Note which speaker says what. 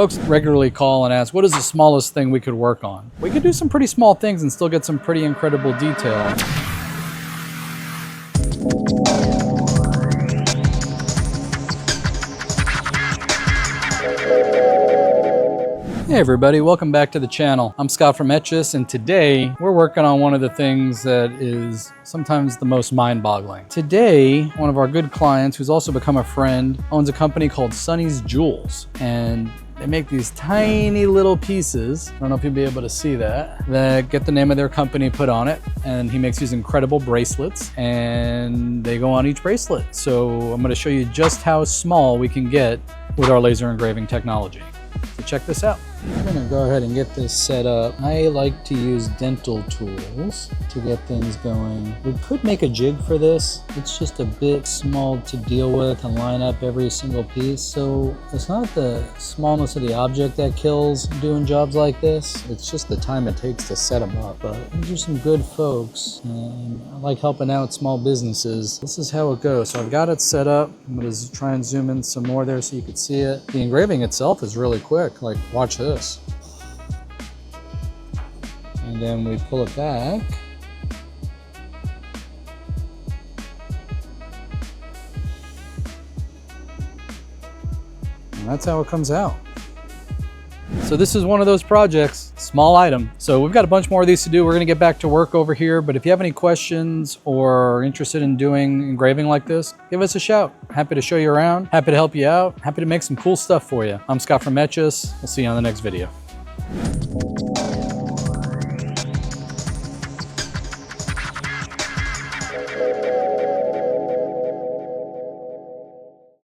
Speaker 1: Folks regularly call and ask, what is the smallest thing we could work on? We could do some pretty small things and still get some pretty incredible detail. Hey everybody, welcome back to the channel. I'm Scott from Etchus, and today we're working on one of the things that is sometimes the most mind-boggling. Today, one of our good clients, who's also become a friend, owns a company called Sonny's Jewels, and they make these tiny little pieces, I don't know if you'll be able to see that get the name of their company put on it, and he makes these incredible bracelets, and they go on each bracelet. So I'm gonna show you just how small we can get with our laser engraving technology. So check this out. I'm gonna go ahead and get this set up. I like to use dental tools to get things going. We could make a jig for this. It's just a bit small to deal with and line up every single piece. So it's not the smallness of the object that kills doing jobs like this. It's just the time it takes to set them up. But these are some good folks, and I like helping out small businesses. This is how it goes. So I've got it set up. I'm gonna try and zoom in some more there so you can see it. The engraving itself is really quick. Like, watch this. And then we pull it back. And that's how it comes out. So this is one of those projects, small item. So we've got a bunch more of these to do. We're gonna get back to work over here, but if you have any questions or are interested in doing engraving like this, give us a shout. Happy to show you around, happy to help you out, happy to make some cool stuff for you. I'm Scott from Etchus. We'll see you on the next video.